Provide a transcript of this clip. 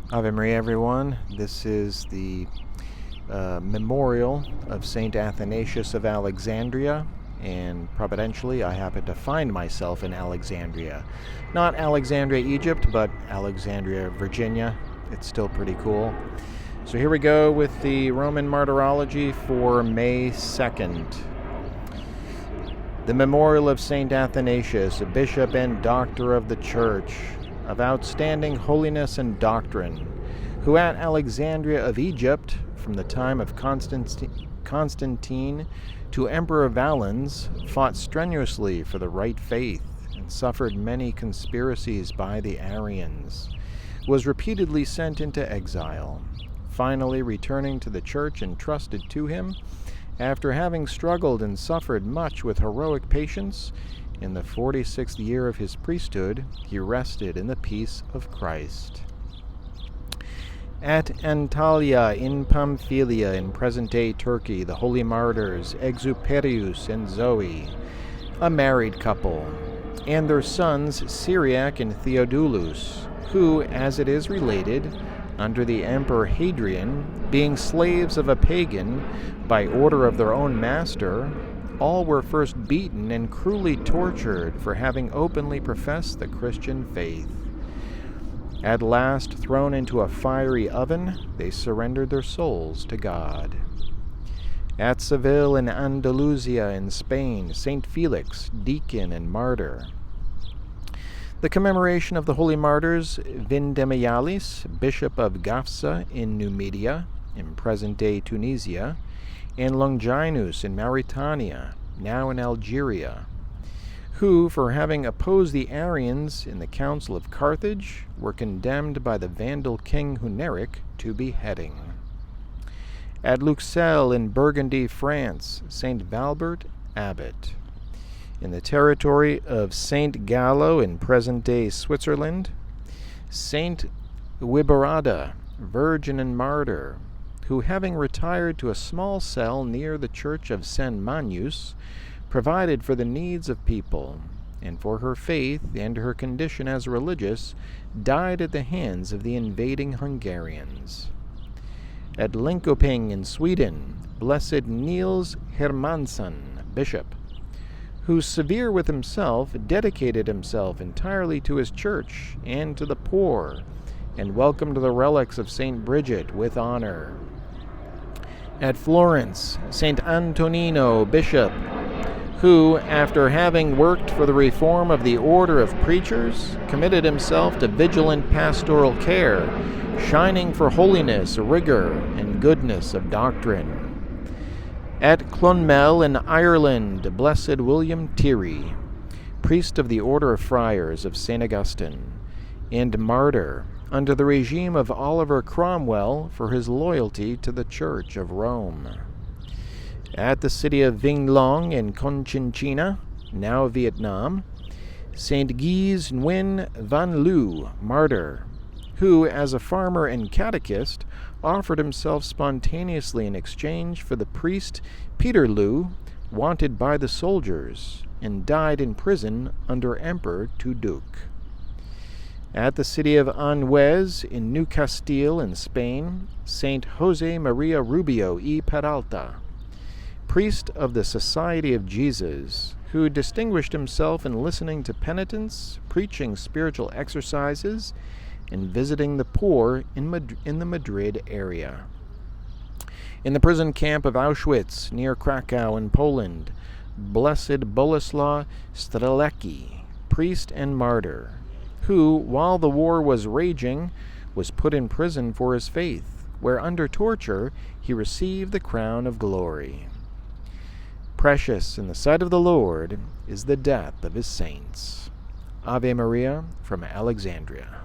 Ave Maria, everyone. This is the memorial of Saint Athanasius of Alexandria, and providentially I happen to find myself in Alexandria. Not Alexandria, Egypt, but Alexandria, Virginia. It's still pretty cool. So here we go with the Roman Martyrology for May 2nd. The memorial of Saint Athanasius, a bishop and doctor of the Church, of outstanding holiness and doctrine, who at Alexandria of Egypt, from the time of Constantine to Emperor Valens, fought strenuously for the right faith and suffered many conspiracies by the Arians, was repeatedly sent into exile, finally returning to the Church entrusted to him, after having struggled and suffered much with heroic patience. In the 46th year of his priesthood, he rested in the peace of Christ. At Antalya in Pamphylia, in present-day Turkey, the holy martyrs Exuperius and Zoe, a married couple, and their sons Syriac and Theodulus, who, as it is related, under the Emperor Hadrian, being slaves of a pagan, by order of their own master, all were first beaten and cruelly tortured for having openly professed the Christian faith. At last, thrown into a fiery oven, they surrendered their souls to God. At Seville in Andalusia in Spain, Saint Felix, deacon and martyr. The commemoration of the holy martyrs Vindemialis, bishop of Gafsa in Numidia, in present-day Tunisia, and Longinus in Mauritania, now in Algeria, who, for having opposed the Arians in the Council of Carthage, were condemned by the Vandal king Huneric to beheading. At Luxeuil in Burgundy, France, Saint Valbert, abbot. In the territory of Saint Gallo in present-day Switzerland, Saint Wiberada, virgin and martyr, who, having retired to a small cell near the church of San Manius, provided for the needs of people, and for her faith and her condition as religious, died at the hands of the invading Hungarians. At Linkoping in Sweden, blessed Niels Hermansson, bishop, who, severe with himself, dedicated himself entirely to his church and to the poor, and welcomed the relics of Saint Bridget with honor. At Florence, Saint Antonino, bishop, who, after having worked for the reform of the order of preachers, committed himself to vigilant pastoral care, shining for holiness, rigor, and goodness of doctrine. At Clonmel in Ireland, blessed William Thierry, priest of the order of friars of St. Augustine, and martyr under the regime of Oliver Cromwell for his loyalty to the Church of Rome. At the city of Vinh Long in Conchinchina, now Vietnam, Saint Gilles Nguyen Van Lu, martyr, who, as a farmer and catechist, offered himself spontaneously in exchange for the priest Peter Lu, wanted by the soldiers, and died in prison under Emperor Tuduc. At the city of Anhuez in New Castile in Spain, Saint Jose Maria Rubio y Peralta, priest of the Society of Jesus, who distinguished himself in listening to penitents, preaching spiritual exercises, and visiting the poor in the Madrid area. In the prison camp of Auschwitz, near Krakow in Poland, blessed Boleslaw Strelecki, priest and martyr, who, while the war was raging, was put in prison for his faith, where under torture he received the crown of glory. Precious in the sight of the Lord is the death of his saints. Ave Maria from Alexandria.